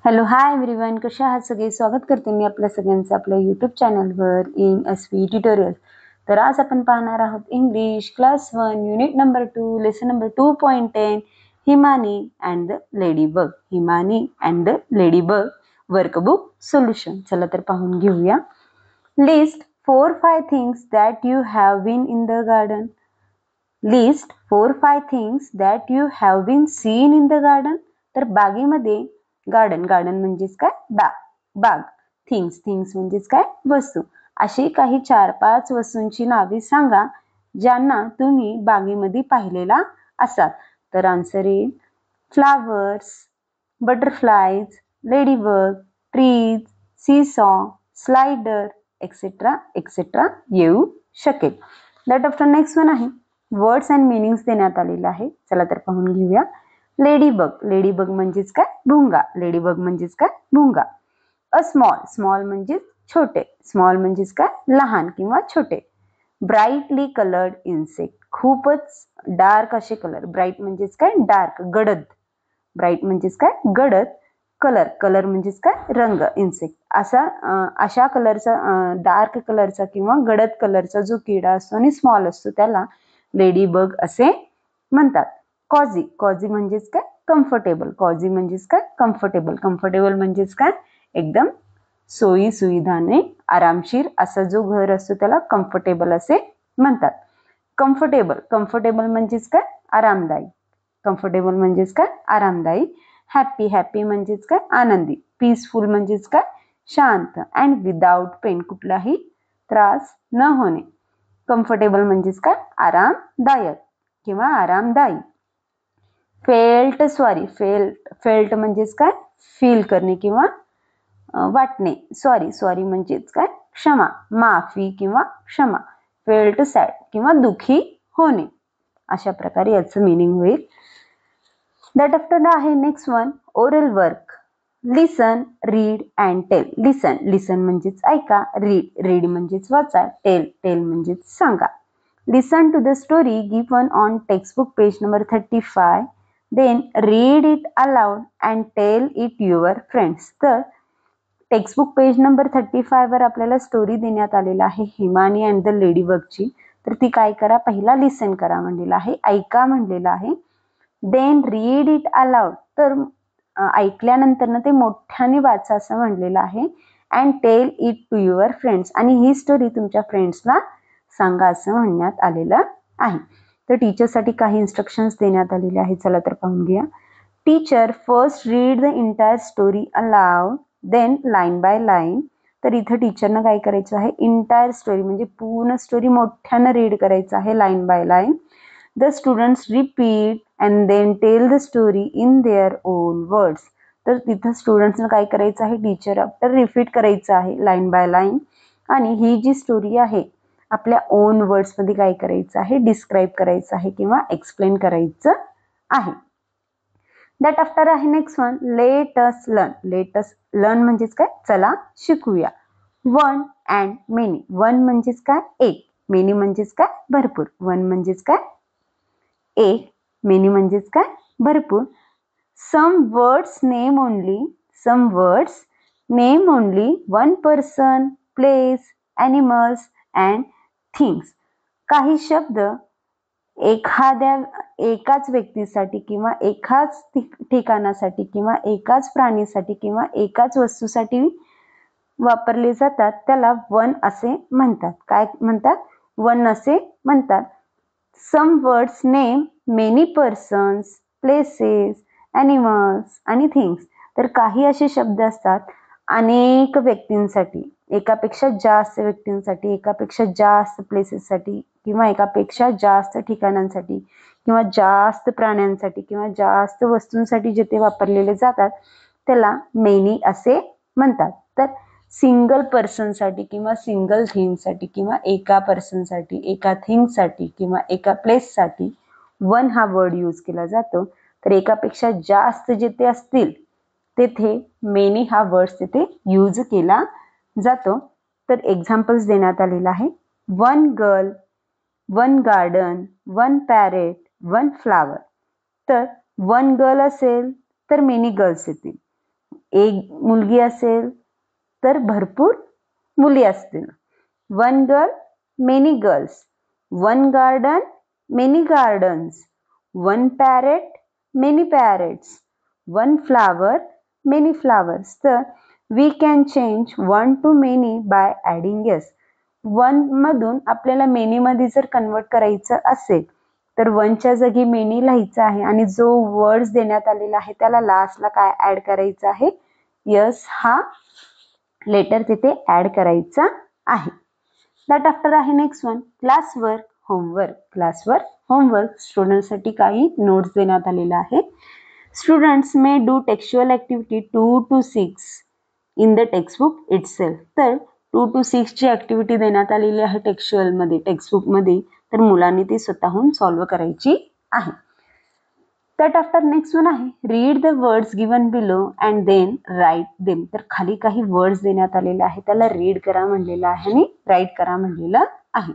Hello hi everyone, कशा आहात सगळे. स्वागत करते मी आपल्या सगळ्यांचं आपल्या यूट्यूब चॅनलवर इन SV ट्युटोरियल. तर आज आपण पाहणार आहोत English class 1 unit number 2 lesson number 2.10 Himani and the ladybug. Himani and the ladybug workbook solution. चला तर पाहून घेऊया. List 4-5 things that you have been in the garden. List 4-5 things that you have been seen in the garden. तर बागेमध्ये garden म्हणजेच काय, बाग. Things म्हणजेच काय, वस्तू. अशी काही 4-5 वस्तूंची नावे सांगा ज्यांना तुम्ही बागेमध्ये पाहिलेला असाल. तर आन्सर येईल flowers, butterflies, ladybug, trees, seesaw, slider etcetera etcetera येऊ शकेल. दॅट आफ्टर नेक्स्ट वन आहे वर्ड्स अँड मिनिंग्स देण्यात आलेला आहे. चला तर पाहून घेऊया. लेडीबग म्हणजेच काय, भुंगा. लेडीबग म्हणजेच काय, भुंगा. अ स्मॉल म्हणजेच छोटे. स्मॉल म्हणजेच काय, लहान किंवा छोटे. ब्राईटली कलर्ड इन्सेक्ट, खूपच डार्क असे कलर. ब्राईट म्हणजेच काय, डार्क, गडद. ब्राईट म्हणजेच काय, गडद. कलर म्हणजेच काय, रंग. इन्सेक्ट अशा कलरचा, डार्क कलरचा किंवा गडद कलरचा जो किडा असतो आणि स्मॉल असतो त्याला लेडीबग असे म्हणतात. कॉझी म्हणजेच काय, कम्फर्टेबल. कॉझी म्हणजेच काय, कम्फर्टेबल म्हणजेच काय, एकदम सोयी सुविधाने आरामशीर असा जो घर असतो त्याला कम्फर्टेबल असे म्हणतात. कम्फर्टेबल म्हणजेच काय, आरामदायी. कम्फर्टेबल म्हणजेच काय, आरामदायी. हॅपी म्हणजेच काय, आनंदी. पीसफुल म्हणजेच काय, शांत. अँड विदाउट पेन, कुठलाही त्रास न होणे. कम्फर्टेबल म्हणजेच काय, आरामदायक किंवा आरामदायी. फेल्ट म्हणजेच काय, फील करणे किंवा वाटणे. सॉरी म्हणजेच काय, क्षमा, माफी किंवा क्षमा. फेल्ट सॅड किंवा दुखी होणे. अशा प्रकारे याचं मिनिंग होईल. दॅट आफ्टर आहे next one oral work. Listen, read and tell. Listen म्हणजेच ऐका. रीड म्हणजेच वाचा. टेल म्हणजेच सांगा. Listen to the story given on textbook page number 35. Then read it aloud and tell it your friends. तर textbook page number 35 वर आपल्याला story देण्यात आलेला आहे हिमानी अँड द लेडीबगची. तर ती काय करा, पहिला लिसन करा म्हणलेलं आहे, ऐका म्हणलेलं आहे. देन रीड इट अलाउड, तर ऐकल्यानंतर ना ते मोठ्याने वाचा असं म्हणलेलं आहे. And tell it to your friends, आणि ही स्टोरी तुमच्या फ्रेंड्सला सांगा असं म्हणण्यात आलेलं आहे. तर टीचरसाठी काही इन्स्ट्रक्शन्स देण्यात आलेले आहेत. चला तर पाहून घ्या. Teacher first read the entire story aloud, then line by line. तर इथं टीचरनं काय करायचं आहे, इंटायर स्टोरी म्हणजे पूर्ण स्टोरी मोठ्यानं रीड करायचं आहे, line by line. The students repeat and then tell the story in their own words. तर तिथं स्टुडंट्सनं काय करायचं आहे, टीचर आफ्टर रिपीट करायचं आहे लाईन बाय लाईन. आणि ही जी स्टोरी आहे आपल्या ओन वर्ड्स मध्ये काय करायचं आहे, डिस्क्राईब करायचं आहे किंवा एक्सप्लेन करायचं आहे. दॅट आफ्टर आहे next one let us learn म्हणजेच काय, चला शिकूया. One and many. वन म्हणजेच काय, एक. मेनी म्हणजेच काय, भरपूर. वन म्हणजेच काय, एक. मेनी म्हणजेच काय, भरपूर. Some words name only one person, place, animals and things. काही शब्द एकाच व्यक्तीसाठी किंवा एकाच ठिकाणासाठी किंवा एकाच प्राणीसाठी किंवा एकाच वस्तूसाठी वापरले जातात, त्याला वन असे म्हणतात. काय म्हणतात, वन असे म्हणतात. Some words name many persons, places, animals आणि थिंग्स. तर काही असे शब्द असतात अनेक व्यक्तींसाठी, एकापेक्षा जास्त व्यक्तींसाठी, एकापेक्षा जास्त प्लेसेससाठी किंवा एकापेक्षा जास्त ठिकाणांसाठी किंवा जास्त प्राण्यांसाठी किंवा जास्त वस्तूंसाठी जे ते वापरलेले जातात त्याला मेनी असे म्हणतात. तर सिंगल पर्सनसाठी किंवा सिंगल थिंगसाठी किंवा एका पर्सनसाठी, एका थिंगसाठी किंवा एका प्लेससाठी वन हा वर्ड यूज केला जातो. तर एकापेक्षा जास्त जिथे असतील तेथे मेनी हा वर्ड तिथे यूज केला जातो. तर एक्झाम्पल्स देण्यात आलेला आहे. One girl, one garden, one parrot, one flower. तर वन गर्ल असेल तर मेनी गर्ल्स येतील. एक मुलगी असेल तर भरपूर मुली असतील. One girl, many girls. One garden, many gardens. One parrot, many parrots. One flower, many flowers. तर we can change one to many by adding S. One मधून आपल्याला मेनी मध्ये जर कन्वर्ट करायचं असेल तर वनच्या जागी मेनी लिहायचं आहे आणि जो वर्ड्स देण्यात आलेला आहे त्याला लास्टला काय ऍड करायचं आहे, यस हा लेटर तिथे ऍड करायचा आहे. दॅट आफ्टर आहे next one classwork, homework. Classwork, homework स्टुडंटसाठी काही नोट्स देण्यात आलेला आहे. Students may do textual activity 2 to 6 in the textbook itself. तर 2 to 6 ची ऍक्टिव्हिटी देण्यात आलेली आहे टेक्स्चुअलमध्ये, टेक्स्टबुकमध्ये. तर मुलांनी ती स्वतःहून सॉल्व्ह करायची आहे. दॅट आफ्टर नेक्स्ट वन आहे read the words given below and then write them. तर खाली काही वर्ड्स देण्यात आलेले आहे, त्याला रीड करा म्हणलेलं आहे आणि राईट करा म्हणलेलं आहे.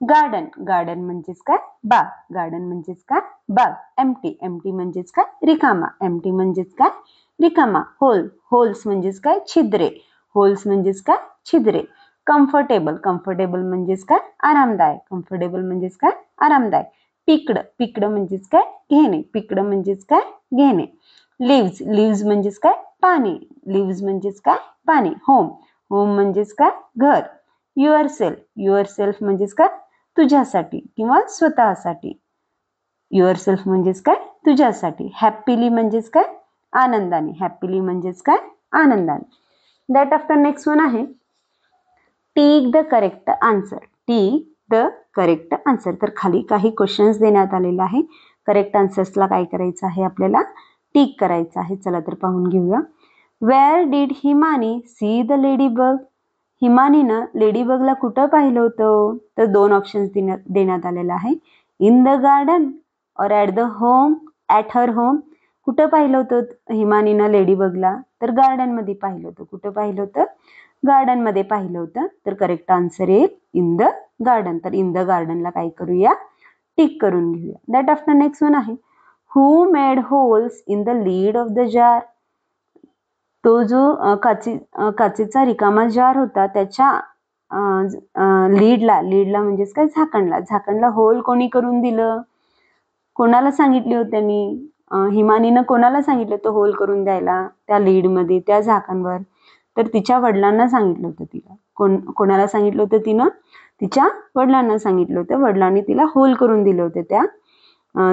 गार्डन, गार्डन म्हणजेच काय, बाग. गार्डन म्हणजेच काय, बाग. एम्प्टी, एम्प्टी म्हणजेच काय, रिकामा. एम्प्टी म्हणजेच काय, रिकामा. होल, होल्स म्हणजेच काय, छिद्रे. होल्स म्हणजेच काय, छिद्रे. कम्फर्टेबल, कम्फर्टेबल म्हणजेच काय, आरामदायक. कम्फर्टेबल म्हणजेच काय, आरामदायक. पिकड, पिकड म्हणजेच काय, घेणे. पिकड म्हणजेच काय, घेणे. लिव्ज, लिव्ज म्हणजेच काय, पाणी. लिव्ज म्हणजेच काय, पाणी. होम, होम म्हणजेच काय, घर. युअर सेल्फ, युअर सेल्फ म्हणजेच काय, तुझ्यासाठी किंवा स्वतःसाठी. युअर सेल्फ म्हणजेच काय, तुझ्यासाठी. हॅपीली म्हणजेच काय, आनंदाने. हॅपीली म्हणजेच काय, आनंदाने. दॅट आफ्टर नेक्स्ट वन आहे tick the correct answer. Tick the correct answer. तर खाली काही क्वेश्चन्स देण्यात आलेले आहे. करेक्ट आन्सर्सला काय करायचं आहे, आपल्याला टिक करायचं आहे. चला तर पाहून घेऊया. Where did Himani see the ladybug. हिमानीनं लेडीबगला कुठं पाहिलं होतं, तर दोन ऑप्शन्स देण्यात आलेला आहे. इन द गार्डन और at the home, at her home. कुठं पाहिलं होतं हिमानीनं लेडीबगला, तर गार्डन मध्ये पाहिलं होतं. कुठं पाहिलं होतं, गार्डन मध्ये पाहिलं होतं. तर करेक्ट आन्सर येईल इन द गार्डन. तर इन द गार्डनला काय करूया, टिक करून घेऊया. दॅट आफ्टर नेक्स्ट वन आहे who made holes in the lid of the jar. तो जो काचेचा रिकामा जार होता त्याच्या लीडला, लीडला म्हणजेच काय, झाकणला. झाकणला होल कोणी करून दिलं, कोणाला सांगितले होते त्यांनी, हिमानीनं कोणाला सांगितलं होतं होल करून द्यायला त्या लीडमध्ये, त्या झाकणवर, तर तिच्या वडिलांना सांगितलं होतं. तिला कोणाला सांगितलं होतं, तिनं तिच्या वडिलांना सांगितलं होतं. वडिलांनी तिला होल करून दिले होते त्या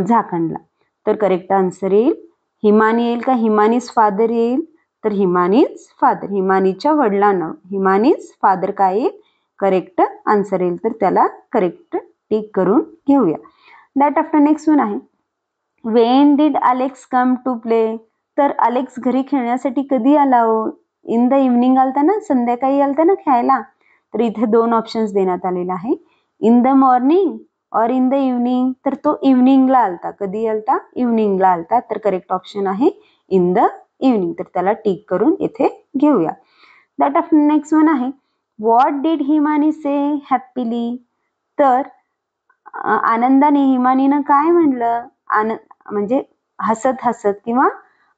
झाकणला. तर करेक्ट आन्सर येईल हिमानी येईल का हिमानीज फादर येईल, तर हिमानीज फादर. हिमानीच्या वडिलांना, हिमानीज फादर काय येईल, करेक्ट आन्सर येईल. तर त्याला करेक्ट टिक करून घेऊया. दॅट आफ्टर नेक्स्ट वन आहे when did Alex come to play. तर अलेक्स घरी खेळण्यासाठी कधी आला हो, इन द इव्हनिंग आलता ना, संध्याकाळी आलता ना खेळायला. तर इथे दोन ऑप्शन्स देण्यात आलेले आहे, इन द मॉर्निंग और इन द इव्हनिंग. तर तो इव्हनिंगला आलता. कधी आलता, इव्हनिंगला आलता. तर करेक्ट ऑप्शन आहे इन द इव्हनिंग. तर त्याला टिक करून इथे घेऊया. दॅट आफ्टर नेक्स्ट वन आहे what did Himani say happily. तर आनंदाने हिमानीनं काय म्हणलं, म्हणजे हसत हसत किंवा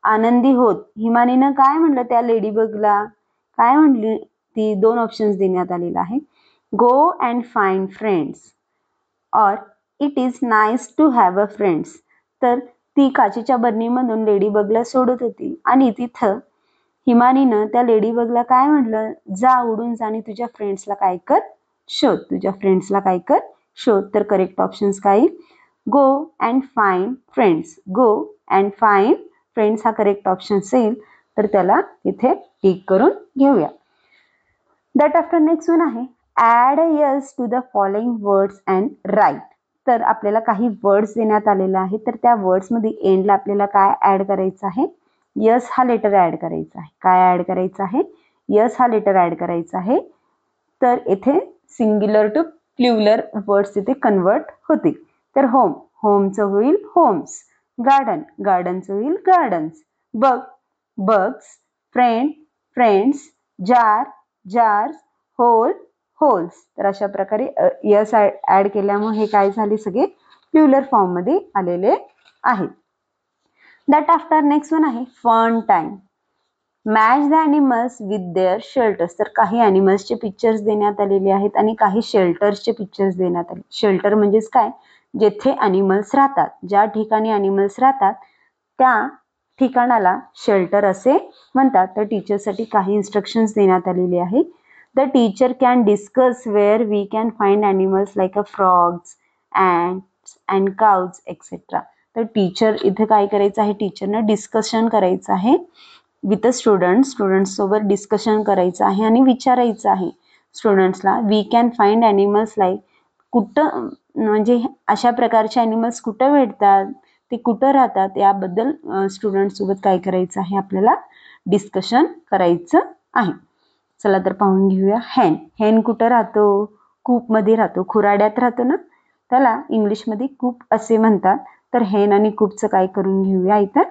आनंदी होत हिमानीनं काय म्हणलं त्या लेडीबगला, काय म्हणली ती, दोन ऑप्शन्स देण्यात आलेला आहे. Go and find friends or it is nice to have a friends. तर ती काचेच्या बरणीमधून लेडीबगला सोडत होती आणि तिथं हिमानीनं त्या लेडीबगला काय म्हटलं, जा उडून जा आणि तुझ्या फ्रेंड्सला काय कर, शोध. तुझ्या फ्रेंड्सला काय कर, शोध. तर करेक्ट ऑप्शन्स काय, go and find friends. Go and find friends हा करेक्ट ऑप्शन येईल. तर त्याला इथे टिक करून घेऊया. दॅट आफ्टर नेक्स्ट वन आहे add yes to the following words and write. तर आपल्याला काही वर्ड्स देण्यात आलेले आहे, तर त्या वर्ड्समध्ये एंडला आपल्याला काय ॲड करायचं आहे, यस हा लेटर ॲड करायचा आहे. काय ॲड करायचं आहे, यस हा लेटर ॲड करायचा आहे. तर इथे सिंग्युलर टू प्ल्युरल वर्ड्स इथे कन्वर्ट होतील. तर होम, होमचं होईल होम्स. गार्डन, गार्डनचं होईल gardens. Bug, bugs. Friend, friends. Jar, jars. Hole, holes. तर अशा प्रकारे यस ॲड केल्यामुळे हे काय झाले, सगळे प्ल्युरल फॉर्म मध्ये आलेले आहेत. दॅट आफ्टर नेक्स्ट वन आहे fun time. Match the animals with their shelters. तर काही ॲनिमल्सचे पिक्चर्स देण्यात आलेले आहेत आणि काही शेल्टर्सचे पिक्चर्स देण्यात आले. शेल्टर म्हणजेच काय, जेथे ॲनिमल्स राहतात, ज्या ठिकाणी ॲनिमल्स राहतात त्या ठिकाणाला शेल्टर असे म्हणतात. तर टीचरसाठी काही इन्स्ट्रक्शन्स देण्यात आलेले आहे. The teacher can discuss where we can find animals like a frogs, ants and cows etcetera. तर टीचर इथे काय करायचं आहे, टीचरनं डिस्कशन करायचं आहे विथ स्टुडंट्ससोबत डिस्कशन करायचं आहे आणि विचारायचं आहे स्टुडंट्सला, we can find animals like, कुठं म्हणजे अशा प्रकारचे ॲनिमल्स कुठं भेटतात, ते कुठं राहतात, याबद्दल स्टुडंट्ससोबत काय करायचं आहे, आपल्याला डिस्कशन करायचं आहे. चला तर पाहून घेऊया. हेन कुठं राहतो, कूपमध्ये राहतो, खुराड्यात राहतो ना, त्याला इंग्लिशमध्ये कूप असे म्हणतात. तर हेन आणि कूपचं काय करून घेऊया, इथं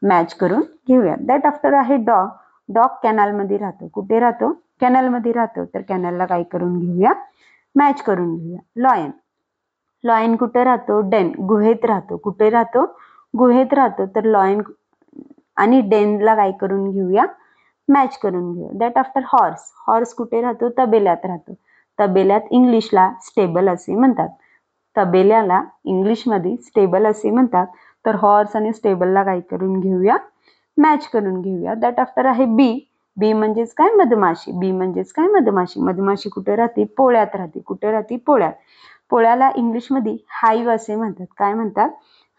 मॅच करून घेऊया. दॅट आफ्टर आहे डॉग. डॉग कॅनलमध्ये राहतो. कुठे राहतो, कॅनलमध्ये राहतो. तर कॅनलला काय करून घेऊया, मॅच करून घेऊया. लॉयन कुठे राहतो, डेन गुहेत राहतो. कुठे राहतो, गुहेत राहतो. तर लॉयन आणि डेनला काय करून घेऊया, मॅच करून घेऊया. दॅट आफ्टर हॉर्स कुठे राहतो, तबेल्यात राहतो. तबेल्यात इंग्लिशला स्टेबल असे म्हणतात. तबेल्याला इंग्लिशमध्ये स्टेबल असे म्हणतात. तर हॉर्स आणि स्टेबलला काय करून घेऊया, मॅच करून घेऊया. दॅट आफ्टर आहे बी म्हणजेच काय, मधमाशी. मधमाशी कुठे राहते, पोळ्यात राहते. कुठे राहते, पोळ्यात. पोळ्याला इंग्लिशमध्ये हाईव असे म्हणतात. काय म्हणतात,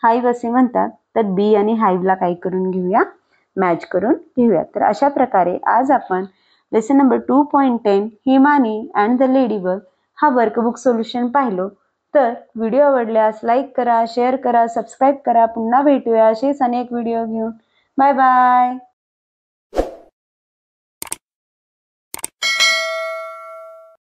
हाईव असे म्हणतात. तर बी आणि हाईवला काय करून घेऊया, मॅच करून घेऊया. तर अशा प्रकारे आज आपण lesson number 2.10 Himani and the ladybug हा वर्कबुक सोल्युशन पाहिलो. तर व्हिडिओ आवडल्यास लाईक करा, शेअर करा, सबस्क्राईब करा. पुन्हा भेटूया असेच अनेक व्हिडिओ घेऊन. Bye bye.